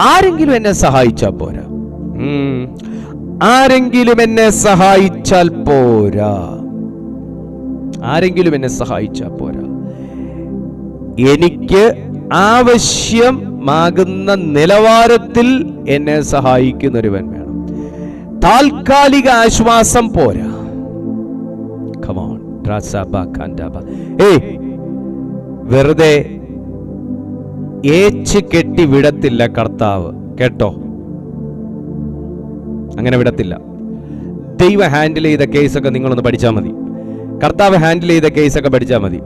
ആരെങ്കിലും എന്നെ സഹായിച്ചാൽ പോരാ, ആരെങ്കിലും എന്നെ സഹായിച്ചാൽ പോരാ, ആരെങ്കിലും എന്നെ സഹായിച്ചാൽ പോരാ. എനിക്ക് ആവശ്യമാകുന്ന നിലവാരത്തിൽ എന്നെ സഹായിക്കുന്നൊരുവൻ വേണം. താൽക്കാലിക ആശ്വാസം പോരാ. വെറുതെ ഏച്ച് കെട്ടി വിടത്തില്ല കർത്താവ്, കേട്ടോ, അങ്ങനെ വിടത്തില്ല. ദൈവം ഹാൻഡിൽ ചെയ്ത കേസൊക്കെ നിങ്ങളൊന്ന് പഠിച്ചാൽ മതി, കർത്താവ് ഹാൻഡിൽ ചെയ്ത കേസൊക്കെ പഠിച്ചാൽ മതി.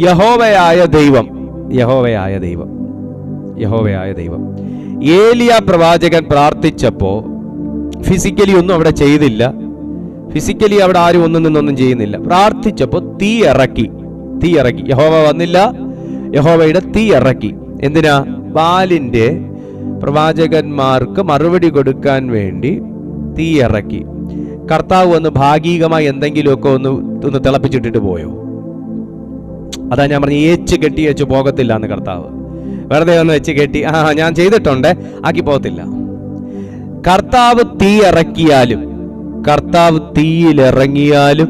യഹോവയായ ദൈവം ഏലിയ പ്രവാചകൻ പ്രാർത്ഥിച്ചപ്പോ ഫിസിക്കലി ഒന്നും അവിടെ ചെയ്തില്ല, ഫിസിക്കലി അവിടെ ആരും ഒന്നും ചെയ്യുന്നില്ല. പ്രാർത്ഥിച്ചപ്പോ തീ ഇറക്കി. യഹോവ വന്നില്ല, യഹോവയുടെ തീ ഇറക്കി. എന്തിനാ? ബാലിന്റെ പ്രവാചകന്മാർക്ക് മറുപടി കൊടുക്കാൻ വേണ്ടി തീ ഇറക്കി. കർത്താവ് വന്ന് ഭാഗികമായി എന്തെങ്കിലുമൊക്കെ ഒന്ന് തിളപ്പിച്ചിട്ടിട്ട് പോയോ? അതാ ഞാൻ പറഞ്ഞു, ഏച്ച് കെട്ടി വെച്ച് പോകത്തില്ല എന്ന് കർത്താവ്. വെറുതെ ഒന്ന് വെച്ച് കെട്ടി ഞാൻ ചെയ്തിട്ടുണ്ട് ആക്കി പോകത്തില്ല. കർത്താവ് തീ ഇറക്കിയാലും, കർത്താവ് തീയിലിറങ്ങിയാലും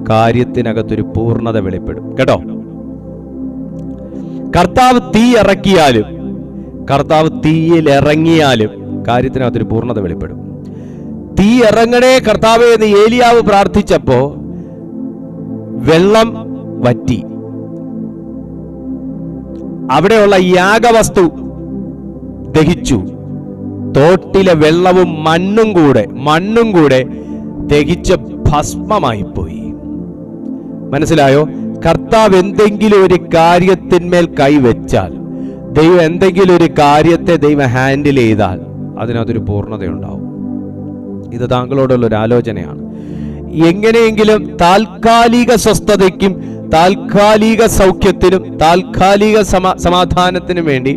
കാര്യത്തിനകത്തൊരു പൂർണ്ണത വെളിപ്പെടും, കേട്ടോ. കർത്താവ് തീ ഇറക്കിയാലും, കർത്താവ് തീയിലിറങ്ങിയാലും കാര്യത്തിനകത്തൊരു പൂർണ്ണത വെളിപ്പെടും. തീ ഇറങ്ങണേ കർത്താവേ എന്ന് ഏലിയാവ് പ്രാർത്ഥിച്ചപ്പോ വെള്ളം വറ്റി. അവിടെയുള്ള യാഗവസ്തു ദഹിച്ചു. തോട്ടിലെ വെള്ളവും മണ്ണും കൂടെ ദഹിച്ച് ഭസ്മമായി പോയി. മനസ്സിലായോ? കർത്താവ് എന്തെങ്കിലും ഒരു കാര്യത്തിന്മേൽ കൈവച്ചാൽ, ദൈവം എന്തെങ്കിലും ഒരു കാര്യത്തെ ദൈവം ഹാൻഡിൽ ചെയ്താൽ അതിനകത്തൊരു പൂർണ്ണതയുണ്ടാവും. ഇത് താങ്കളോടുള്ള ഒരു ആലോചനയാണ്. എങ്ങനെയെങ്കിലും താൽക്കാലിക സ്വസ്ഥതയ്ക്കും താൽക്കാലിക സൗഖ്യത്തിനും താൽക്കാലിക സമാധാനത്തിനും വേണ്ടി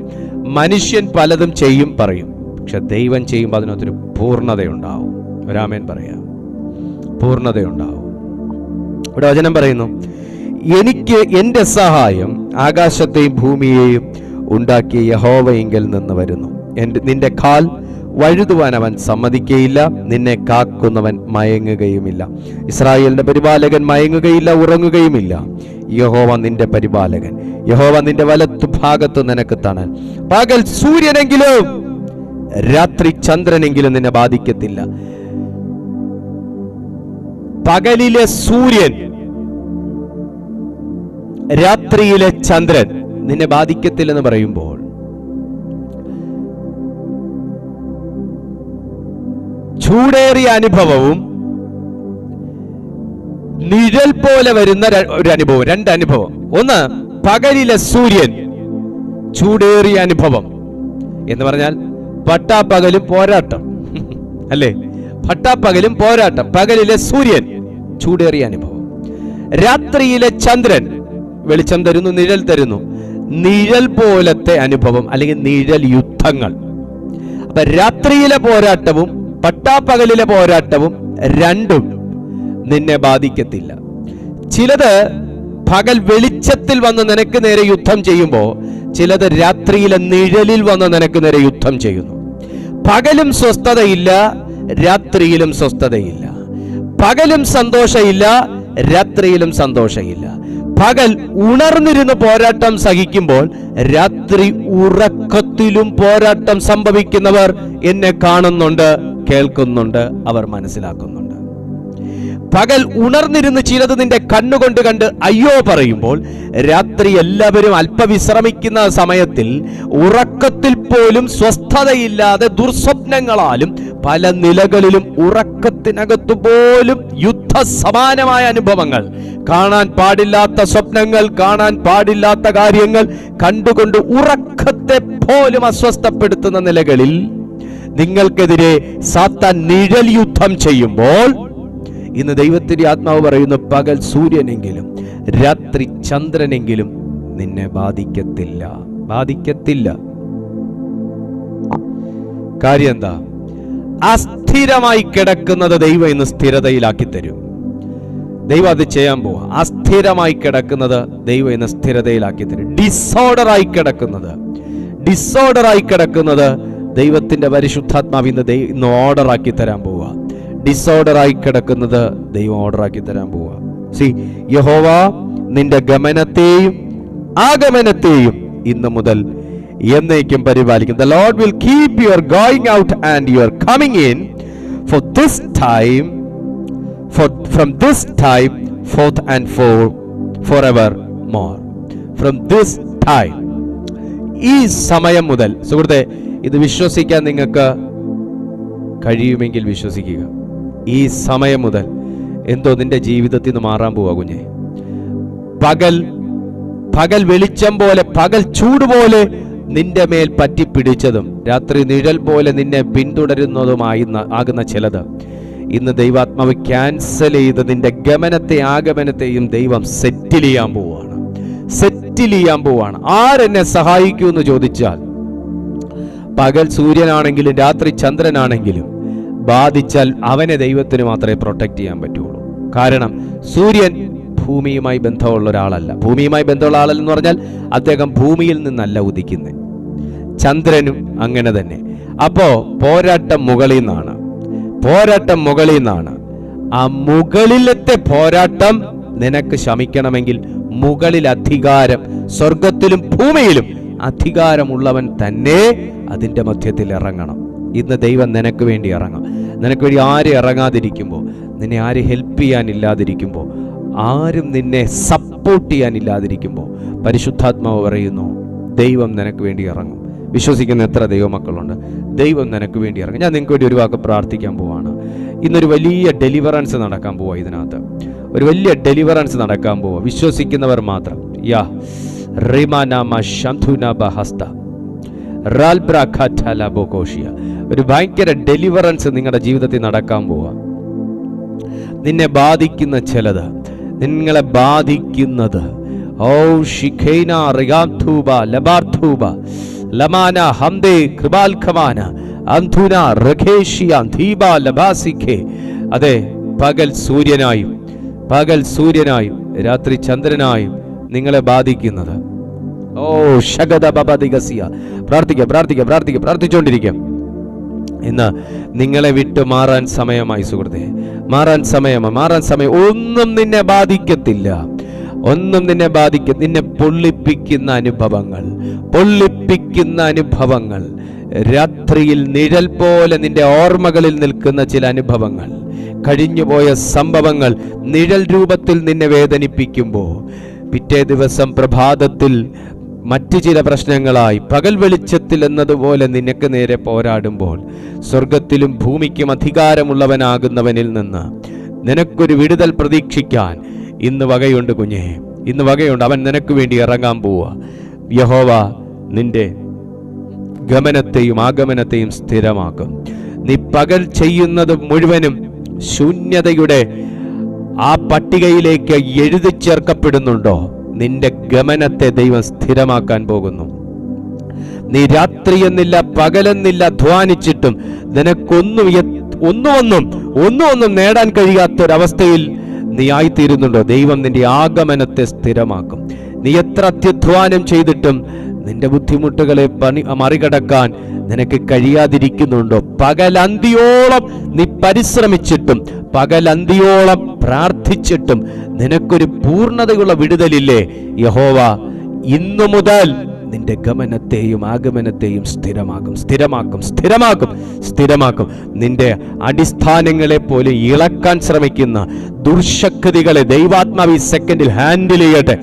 മനുഷ്യൻ പലതും ചെയ്യും, പറയും. പക്ഷെ ദൈവം ചെയ്യുമ്പോൾ അതിനകത്തൊരു പൂർണ്ണതയുണ്ടാവും. ഒരാമേൻ പറയാം, പൂർണ്ണതയുണ്ടാവും. ഇവിടെ വചനം പറയുന്നു, എനിക്ക് എൻ്റെ സഹായം ആകാശത്തെയും ഭൂമിയെയും ഉണ്ടാക്കിയ യഹോവയിങ്കൽ നിന്ന് വരുന്നു. നിന്റെ കാൽ വഴുതുവാൻ അവൻ സമ്മതിക്കയില്ല, നിന്നെ കാക്കുന്നവൻ മയങ്ങുകയുമില്ല. ഇസ്രായേലിന്റെ പരിപാലകൻ മയങ്ങുകയില്ല, ഉറങ്ങുകയുമില്ല. യഹോവ നിന്റെ പരിപാലകൻ, യഹോവ നിന്റെ വലത്തു ഭാഗത്ത് നിനക്ക് തണൽ. പകൽ സൂര്യനെങ്കിലും രാത്രി ചന്ദ്രനെങ്കിലും നിന്നെ ബാധിക്കത്തില്ല. പകലിലെ സൂര്യൻ, രാത്രിയിലെ ചന്ദ്രൻ നിന്നെ ബാധിക്കത്തില്ലെന്ന് പറയുമ്പോൾ ചൂടേറിയ അനുഭവവും നിഴൽ പോലെ വരുന്ന ഒരു അനുഭവം, രണ്ട് അനുഭവം. ഒന്ന്, പകലിലെ സൂര്യൻ, ചൂടേറിയ അനുഭവം എന്ന് പറഞ്ഞാൽ പട്ടാപ്പകലും പോരാട്ടം, അല്ലേ? പട്ടാപ്പകലും പോരാട്ടം. പകലിലെ സൂര്യൻ, ചൂടേറിയ അനുഭവം. രാത്രിയിലെ ചന്ദ്രൻ വെളിച്ചം തരുന്നു, നിഴൽ തരുന്നു. നിഴൽ പോലത്തെ അനുഭവം, അല്ലെങ്കിൽ നിഴൽ യുദ്ധങ്ങൾ. അപ്പൊ രാത്രിയിലെ പോരാട്ടവും പട്ടാപ്പകലിലെ പോരാട്ടവും രണ്ടും നിന്നെ ബാധിക്കത്തില്ല. ചിലത് പകൽ വെളിച്ചത്തിൽ വന്ന് നിനക്ക് നേരെ യുദ്ധം ചെയ്യുമ്പോൾ ചിലത് രാത്രിയിലെ നിഴലിൽ വന്ന് നിനക്ക് നേരെ യുദ്ധം ചെയ്യുന്നു. പകലും സ്വസ്ഥതയില്ല, രാത്രിയിലും സ്വസ്ഥതയില്ല. പകലും സന്തോഷമില്ല, രാത്രിയിലും സന്തോഷമില്ല. പകൽ ഉണർന്നിരുന്ന് പോരാട്ടം സഹിക്കുമ്പോൾ രാത്രി ഉറക്കത്തിലും പോരാട്ടം സംഭവിക്കുന്നവർ എന്നെ കാണുന്നുണ്ട്, കേൾക്കുന്നുണ്ട്, അവർ മനസ്സിലാക്കുന്നുണ്ട്. പകൽ ഉണർന്നിരുന്ന് ചിലത് നിന്റെ കണ്ണുകൊണ്ട് കണ്ട് അയ്യോ പറയുമ്പോൾ രാത്രി എല്ലാവരും അല്പവിശ്രമിക്കുന്ന സമയത്തിൽ ഉറക്കത്തിൽ പോലും സ്വസ്ഥതയില്ലാതെ ദുർസ്വപ്നങ്ങളാലും പല നിലകളിലും ഉറക്കത്തിനകത്തു പോലും യുദ്ധസമാനമായ അനുഭവങ്ങൾ, കാണാൻ പാടില്ലാത്ത സ്വപ്നങ്ങൾ, കാണാൻ പാടില്ലാത്ത കാര്യങ്ങൾ കണ്ടുകൊണ്ട് ഉറക്കത്തെ പോലും അസ്വസ്ഥപ്പെടുത്തുന്ന നിലകളിൽ നിങ്ങൾക്കെതിരെ സാത്താൻ നിഴൽ യുദ്ധം ചെയ്യുമ്പോൾ ഇന്ന് ദൈവത്തിന്റെ ആത്മാവ് പറയുന്നു, പകൽ സൂര്യനെങ്കിലും രാത്രി ചന്ദ്രനെങ്കിലും നിന്നെ ബാധിക്കത്തില്ല. കാര്യം എന്താ? അസ്ഥിരമായി കിടക്കുന്നത് ദൈവം ഇന്ന് സ്ഥിരതയിലാക്കി തരും. ദൈവം അത് ചെയ്യാൻ പോവാ. അസ്ഥിരമായി കിടക്കുന്നത് ദൈവം ഇന്ന് സ്ഥിരതയിലാക്കി തരും. ഡിസോർഡറായി കിടക്കുന്നത് ദൈവത്തിന്റെ പരിശുദ്ധാത്മാവ് ഇന്ന് ഓർഡറാക്കി തരാൻ പോവാ. ഡിസോർഡറായി കിടക്കുന്നത് ദൈവം ഓർഡറാക്കി തരാൻ പോവാ. യഹോവ നിന്റെ ഗമനത്തെയും ആഗമനത്തെയും ഇന്ന് മുതൽ എന്നേക്കും പരിപാലിക്കും. The Lord will keep your going out and your coming in for this time, from this time forth and forevermore. From this time, ഈ സമയം മുതൽ. സുഹൃത്തെ, ഇത് വിശ്വസിക്കാൻ നിങ്ങൾക്ക് കഴിയുമെങ്കിൽ വിശ്വസിക്കുക. ഈ സമയം മുതൽ എന്തോ നിന്റെ ജീവിതത്തിൽ നിന്ന് മാറാൻ പോവാ കുഞ്ഞെ. പകൽ വെളിച്ചം പോലെ, പകൽ ചൂട് പോലെ നിന്റെ മേൽ പറ്റിപ്പിടിച്ചതും രാത്രി നിഴൽ പോലെ നിന്നെ പിന്തുടരുന്നതുമാകുന്ന ചിലത് ഇന്ന് ദൈവാത്മാവ് ക്യാൻസൽ ചെയ്ത് നിന്റെ ആഗമനത്തെയും ദൈവം സെറ്റിൽ ചെയ്യാൻ പോവാണ്. ആരെന്നെ സഹായിക്കുമെന്ന് ചോദിച്ചാൽ പകൽ സൂര്യനാണെങ്കിലും രാത്രി ചന്ദ്രനാണെങ്കിലും ബാധിച്ചാൽ അവനെ ദൈവത്തിന് മാത്രമേ പ്രൊട്ടക്ട് ചെയ്യാൻ പറ്റുള്ളൂ. കാരണം സൂര്യൻ ഭൂമിയുമായി ബന്ധമുള്ള ഒരാളല്ല. ഭൂമിയുമായി ബന്ധമുള്ള ആളെന്ന് പറഞ്ഞാൽ അദ്ദേഹം ഭൂമിയിൽ നിന്നല്ല ഉദിക്കുന്നത്. ചന്ദ്രനും അങ്ങനെ തന്നെ. അപ്പോ പോരാട്ടം മുകളിൽ നിന്നാണ്. ആ മുകളിലത്തെ പോരാട്ടം നിനക്ക് ശമിക്കണമെങ്കിൽ മുകളിൽ അധികാരം, സ്വർഗത്തിലും ഭൂമിയിലും അധികാരമുള്ളവൻ തന്നെ അതിന്റെ മധ്യത്തിൽ ഇറങ്ങണം. ഇന്ന് ദൈവം നിനക്ക് വേണ്ടി ഇറങ്ങാം. നിനക്ക് വേണ്ടി ആരും ഇറങ്ങാതിരിക്കുമ്പോൾ, നിന്നെ ആരും ഹെൽപ്പ് ചെയ്യാനില്ലാതിരിക്കുമ്പോൾ, ആരും നിന്നെ സപ്പോർട്ട് ചെയ്യാനില്ലാതിരിക്കുമ്പോൾ പരിശുദ്ധാത്മാവ് പറയുന്നു, ദൈവം നിനക്ക് വേണ്ടി ഇറങ്ങും. വിശ്വസിക്കുന്ന എത്ര ദൈവമക്കളുണ്ട്? ദൈവം നിനക്ക് വേണ്ടി ഇറങ്ങും. ഞാൻ നിങ്ങൾക്ക് വേണ്ടി ഒരു വാക്ക് പ്രാർത്ഥിക്കാൻ പോവാണ്. ഇന്നൊരു വലിയ ഡെലിവറൻസ് നടക്കാൻ പോവാ. ഇതിനകത്ത് ഒരു വലിയ ഡെലിവറൻസ് നടക്കാൻ പോവാ. വിശ്വസിക്കുന്നവർ മാത്രം. ഒരു ഭയങ്കര ഡെലിവറൻസ് നിങ്ങളുടെ ജീവിതത്തിൽ നടക്കാൻ പോവാ. നിന്നെ ബാധിക്കുന്ന ചിലത്, നിങ്ങളെ ബാധിക്കുന്നത് അതെ, പകൽ സൂര്യനായും രാത്രി ചന്ദ്രനായും നിങ്ങളെ ബാധിക്കുന്നത്. പ്രാർത്ഥിച്ചോണ്ടിരിക്കാം. ഇന്ന് നിങ്ങളെ വിട്ട് മാറാൻ സമയമായി സുഹൃത്തെ, മാറാൻ സമയം. ഒന്നും നിന്നെ ബാധിക്കത്തില്ല. നിന്നെ പൊള്ളിപ്പിക്കുന്ന അനുഭവങ്ങൾ, രാത്രിയിൽ നിഴൽ പോലെ നിന്റെ ഓർമ്മകളിൽ നിൽക്കുന്ന ചില അനുഭവങ്ങൾ, കഴിഞ്ഞുപോയ സംഭവങ്ങൾ നിഴൽ രൂപത്തിൽ നിന്നെ വേദനിപ്പിക്കുമ്പോൾ പിറ്റേ ദിവസം പ്രഭാതത്തിൽ മറ്റു ചില പ്രശ്നങ്ങളായി പകൽ വെളിച്ചത്തിൽ എന്നതുപോലെ നിനക്ക് നേരെ പോരാടുമ്പോൾ സ്വർഗത്തിലും ഭൂമിക്കും അധികാരമുള്ളവനാകുന്നവനിൽ നിന്ന് നിനക്കൊരു വിടുതൽ പ്രതീക്ഷിക്കാൻ ഇന്ന് വകയുണ്ട് കുഞ്ഞേ, ഇന്ന് വകയുണ്ട്. അവൻ നിനക്ക് വേണ്ടി ഇറങ്ങാൻ പോവാ. യഹോവ നിന്റെ ഗമനത്തെയും ആഗമനത്തെയും സ്ഥിരമാക്കും. നീ പകൽ ചെയ്യുന്നത് മുഴുവനും ശൂന്യതയുടെ ആ പട്ടികയിലേക്ക് എഴുതി ചേർക്കപ്പെടുന്നുണ്ടോ? നിന്റെ ഗമനത്തെ ദൈവം സ്ഥിരമാക്കാൻ പോകുന്നു. നീ രാത്രിയെന്നില്ല പകലെന്നില്ല അധ്വാനിച്ചിട്ടും നിനക്കൊന്നും നേടാൻ കഴിയാത്തൊരവസ്ഥയിൽ നീ ആയിത്തീരുന്നുണ്ടോ? ദൈവം നിന്റെ ആഗമനത്തെ സ്ഥിരമാക്കും. നീ എത്ര അത്യധ്വാനം ചെയ്തിട്ടും നിന്റെ ബുദ്ധിമുട്ടുകളെ മറികടക്കാൻ നിനക്ക് കഴിയാതിരിക്കുന്നുണ്ടോ? പകലന്തിയോളം നീ പരിശ്രമിച്ചിട്ടും പകലന്തിയോളം പ്രാർത്ഥിച്ചിട്ടും നിനക്കൊരു പൂർണ്ണതയുള്ള വിടുതലില്ലേ? യഹോവ ഇന്നു മുതൽ നിന്റെ ഗമനത്തെയും ആഗമനത്തെയും സ്ഥിരമാക്കും, സ്ഥിരമാക്കും, സ്ഥിരമാക്കും, സ്ഥിരമാക്കും. നിന്റെ അടിസ്ഥാനങ്ങളെ പോലെ ഇളക്കാൻ ശ്രമിക്കുന്ന ദുർശക്തികളെ ദൈവാത്മാവ് ഈ സെക്കൻഡിൽ ഹാൻഡിൽ ചെയ്യട്ടെ.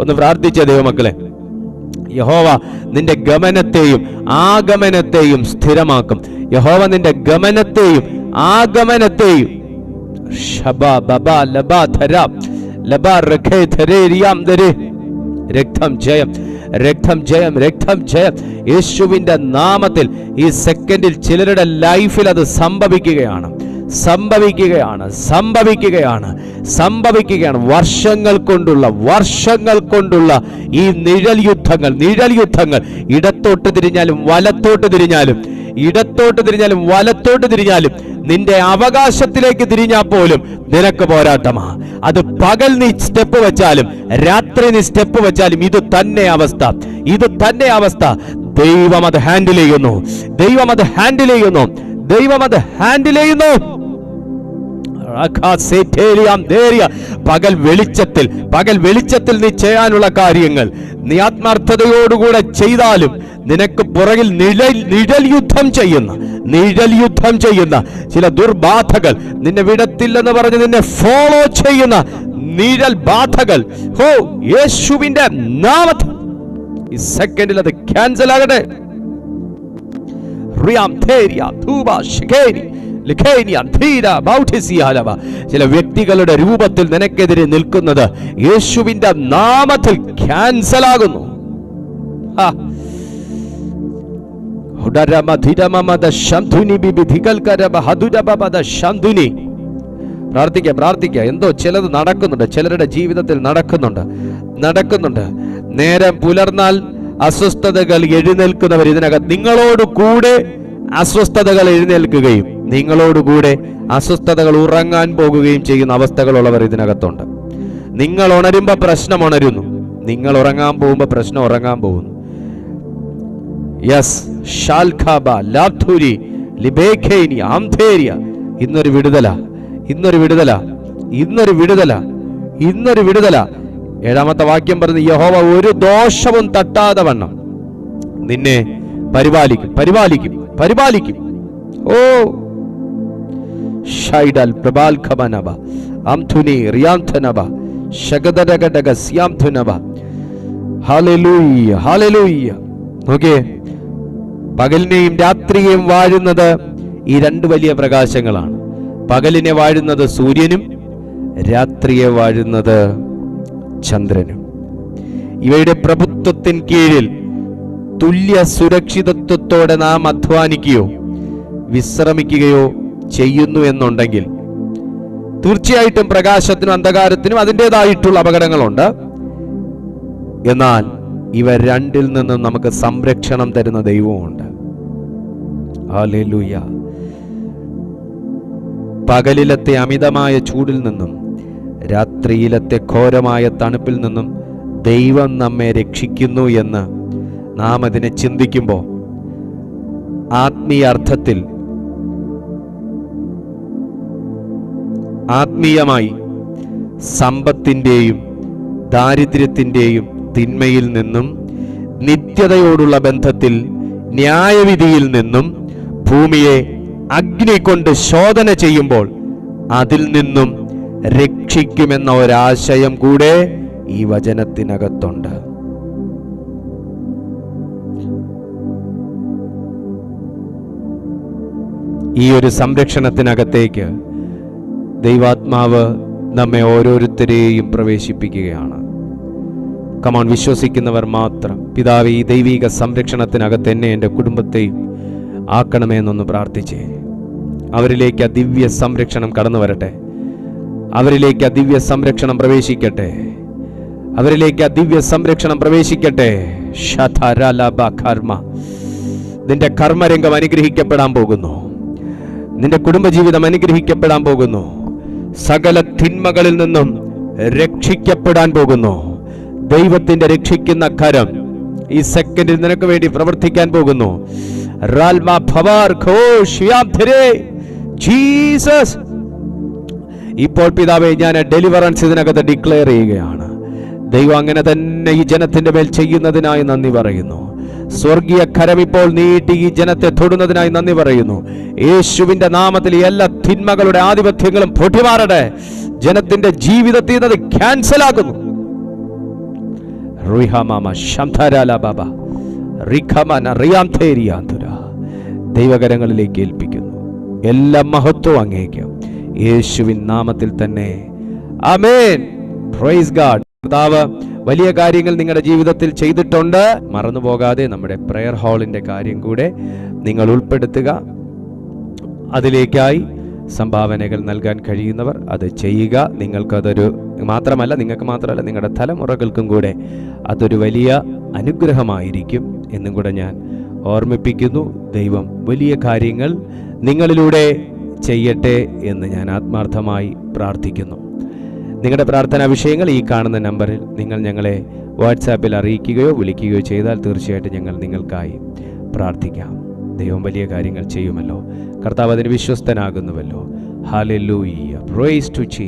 ഒന്ന് പ്രാർത്ഥിച്ച ദൈവമക്കളെ, യഹോവ നിന്റെ ഗമനത്തെയും ആഗമനത്തെയും സ്ഥിരമാക്കും. യഹോവ നിന്റെ ഗമനത്തെയും ആഗമനത്തെയും രക്തം ജയം, രക്തം ജയം, രക്തം ജയം. യേശുവിന്റെ നാമത്തിൽ ഈ സെക്കൻഡിൽ ചിലരുടെ ലൈഫിൽ അത് സംഭവിക്കുകയാണ്, സംഭവിക്കുകയാണ്, സംഭവിക്കുകയാണ്, സംഭവിക്കുകയാണ്. വർഷങ്ങൾ കൊണ്ടുള്ള ഈ നിഴൽ യുദ്ധങ്ങൾ ഇടത്തോട്ട് തിരിഞ്ഞാലും വലത്തോട്ട് തിരിഞ്ഞാലും, ഇടത്തോട്ട് തിരിഞ്ഞാലും വലത്തോട്ട് തിരിഞ്ഞാലും, നിന്റെ അവകാശത്തിലേക്ക് തിരിഞ്ഞാൽ പോലും നിനക്ക് പോരാട്ടമാ. അത് പകൽ നീ സ്റ്റെപ്പ് വെച്ചാലും രാത്രി നീ സ്റ്റെപ്പ് വെച്ചാലും ഇത് തന്നെ അവസ്ഥ, ഇത് തന്നെ അവസ്ഥ. ദൈവം അത് ഹാൻഡിൽ ചെയ്യുന്നു, ദൈവം അത് ഹാൻഡിൽ ചെയ്യുന്നു, ദൈവം അത് ഹാൻഡിൽ ചെയ്യുന്നു. പകൽ വെളിച്ചത്തിൽ നീ ചെയ്യാനുള്ള കാര്യങ്ങൾ നീ ആത്മാർത്ഥതയോടുകൂടെ ചെയ്താലും നിനക്ക് പുറകിൽ നിഴൽ യുദ്ധം ചെയ്യുന്ന ചില ദുർബാധകൾ നിന്നെ വിടത്തില്ലെന്ന് പറഞ്ഞ് നിന്നെ ഫോളോ ചെയ്യുന്ന നിഴൽ ബാധകൾ യേശുവിന്റെ നാമത്തിൽ ഈ സെക്കൻഡിൽ അത് ക്യാൻസൽ ആകട്ടെ. ചില വ്യക്തികളുടെ രൂപത്തിൽ നിനക്കെതിരെ നിൽക്കുന്നത് യേശുവിന്റെ നാമത്തിൽ ക്യാൻസൽ ആകുന്നു. പ്രാർത്ഥിക്കുക. എന്തോ ചിലത് നടക്കുന്നുണ്ട്, ചിലരുടെ ജീവിതത്തിൽ നടക്കുന്നുണ്ട്. നേരം പുലർന്നാൽ അസ്വസ്ഥതകൾ എഴുന്നേൽക്കുന്നവർ ഇതിനകത്ത് നിങ്ങളോട് കൂടെ അസ്വസ്ഥതകൾ എഴുന്നേൽക്കുകയും നിങ്ങളോടുകൂടെ അസ്വസ്ഥതകൾ ഉറങ്ങാൻ പോകുകയും ചെയ്യുന്ന അവസ്ഥകളുള്ളവർ ഇതിനകത്തുണ്ട്. നിങ്ങൾ ഉണരുമ്പോൾ പ്രശ്നം ഉണരുന്നു, നിങ്ങൾ ഉറങ്ങാൻ പോകുമ്പോൾ പ്രശ്നം ഉറങ്ങാൻ പോകുന്നു. യെസ്, ഷാൽഖാബ ലാഥുരി ലിബേഖേനി ആംഥേരിയ. ഇന്നൊരു വിടുതല. 7-ാമത്തെ വാക്യം പറഞ്ഞു, യഹോവ ഒരു ദോഷവും തട്ടാതെ വണ്ണം നിന്നെ പരിപാലിക്കും. ഓ ഷൈഡൽ പ്രബാൽഖബനബ അംഥുനി റിയാംഥനബ ശഗദരഗഡഗ സ്യാംഥുനബ. Hallelujah, hallelujah. നോക്കേ, പകലിനെയും രാത്രിയെയും വാഴുന്നത് ഈ രണ്ട് വലിയ പ്രകാശങ്ങളാണ്. പകലിനെ വാഴുന്നത് സൂര്യനും രാത്രിയെ വാഴുന്നത് ചന്ദ്രനും. ഇവയുടെ പ്രഭുത്വത്തിന് കീഴിൽ തുല്യ സുരക്ഷിതത്വത്തോടെ നാം അധ്വാനിക്കുകയോ വിശ്രമിക്കുകയോ ചെയ്യുന്നു എന്നുണ്ടെങ്കിൽ തീർച്ചയായിട്ടും പ്രകാശത്തിനും അന്ധകാരത്തിനും അതിൻ്റെതായിട്ടുള്ള അപകടങ്ങളുണ്ട്. എന്നാൽ ഇവ രണ്ടിൽ നിന്നും നമുക്ക് സംരക്ഷണം തരുന്ന ദൈവമുണ്ട്. ഹല്ലേലൂയ. പകലിലത്തെ അമിതമായ ചൂടിൽ നിന്നും രാത്രിയിലത്തെ ഘോരമായ തണുപ്പിൽ നിന്നും ദൈവം നമ്മെ രക്ഷിക്കുന്നു എന്ന് നാം അതിനെ ചിന്തിക്കുമ്പോൾ ആത്മീയമായി സമ്പത്തിൻ്റെയും ദാരിദ്ര്യത്തിൻ്റെയും തിന്മയിൽ നിന്നും നിത്യതയോടുള്ള ബന്ധത്തിൽ ന്യായവിധിയിൽ നിന്നും ഭൂമിയെ അഗ്നി കൊണ്ട് ശോധന ചെയ്യുമ്പോൾ അതിൽ നിന്നും രക്ഷിക്കുമെന്ന ഒരാശയം കൂടെ ഈ വചനത്തിനകത്തുണ്ട്. ഈ ഒരു സംരക്ഷണത്തിനകത്തേക്ക് ദൈവാത്മാവ് നമ്മെ ഓരോരുത്തരെയും പ്രവേശിപ്പിക്കുകയാണ്. കമോൺ, വിശ്വസിക്കുന്നവർ മാത്രം. പിതാവേ, ഈ ദൈവിക സംരക്ഷണത്തിനകത്ത് എന്നെ എൻ്റെ കുടുംബത്തെയും ആക്കണമെന്നൊന്ന് പ്രാർത്ഥിച്ചേ. അവരിലേക്ക് ആ ദിവ്യ സംരക്ഷണം കടന്നു വരട്ടെ, അവരിലേക്ക് ആ ദിവ്യ സംരക്ഷണം പ്രവേശിക്കട്ടെ. അവരിലേക്ക് ആ ദിവ്യ സംരക്ഷണം പ്രവേശിക്കട്ടെ. നിന്റെ കർമ്മരംഗം അനുഗ്രഹിക്കപ്പെടാൻ പോകുന്നു. നിന്റെ കുടുംബജീവിതം അനുഗ്രഹിക്കപ്പെടാൻ പോകുന്നു. സകല തിന്മകളിൽ നിന്നും രക്ഷിക്കപ്പെടാൻ പോകുന്നു. ദൈവത്തിന്റെ രക്ഷിക്കുന്ന കരം ഈ സെക്കൻഡിൽ നിനക്ക് വേണ്ടി പ്രവർത്തിക്കാൻ പോകുന്നു. ജീസസ്, ഇപ്പോൾ പിതാവേ, ഞാൻ ഡെലിവറൻസ് ഇതിനകത്ത് ഡിക്ലെയർ ചെയ്യുകയാണ്. ദൈവം അങ്ങനെ തന്നെ ഈ ജനത്തിന്റെ മേൽ ചെയ്യുന്നതിനായി നന്ദി പറയുന്നു. സ്വർഗീയ കരം ഇപ്പോൾ നീട്ടി ഈ ജനത്തെ തൊടുന്നതിനായി നന്ദി പറയുന്നു. യേശുവിന്റെ നാമത്തിൽ എല്ലാ തിന്മകളുടെ ആധിപത്യങ്ങളും പൊട്ടിമാറട്ടെ. ജനത്തിന്റെ ജീവിതത്തിൽ നിന്ന് ക്യാൻസൽ ആകുന്നു. ദൈവകരങ്ങളിലേക്ക് ഏൽപ്പിക്കുന്നു. എല്ലാ മഹത്വവും അങ്ങേക്ക് യേശുവിൻ നാമത്തിൽ തന്നെ. ആമേൻ. Praise God. കർത്താവ് വലിയ കാര്യങ്ങൾ നിങ്ങളുടെ ജീവിതത്തിൽ ചെയ്തിട്ടുണ്ട്. മറന്നു പോകാതെ നമ്മുടെ പ്രെയർ ഹാളിന്റെ കാര്യം കൂടെ നിങ്ങൾ ഉൾപ്പെടുത്തുക. അതിലേക്കായി സംഭാവനകൾ നൽകാൻ കഴിയുന്നവർ അത് ചെയ്യുക. നിങ്ങൾക്ക് മാത്രമല്ല നിങ്ങളുടെ തലമുറകൾക്കും കൂടെ അതൊരു വലിയ അനുഗ്രഹമായിരിക്കും എന്നും കൂടെ ഞാൻ ഓർമ്മിപ്പിക്കുന്നു. ദൈവം വലിയ കാര്യങ്ങൾ നിങ്ങളിലൂടെ ചെയ്യട്ടെ എന്ന് ഞാൻ ആത്മാർത്ഥമായി പ്രാർത്ഥിക്കുന്നു. നിങ്ങളുടെ പ്രാർത്ഥനാ വിഷയങ്ങൾ ഈ കാണുന്ന നമ്പറിൽ നിങ്ങൾ ഞങ്ങളെ വാട്സാപ്പിൽ അറിയിക്കുകയോ വിളിക്കുകയോ ചെയ്താൽ തീർച്ചയായിട്ടും ഞങ്ങൾ നിങ്ങൾക്കായി പ്രാർത്ഥിക്കാം. ദൈവം വലിയ കാര്യങ്ങൾ ചെയ്യുമല്ലോ. കർത്താവ് അതിന് വിശ്വസ്തനാകുന്നുവല്ലോ. ഹല്ലേലൂയ. Praise to Jesus.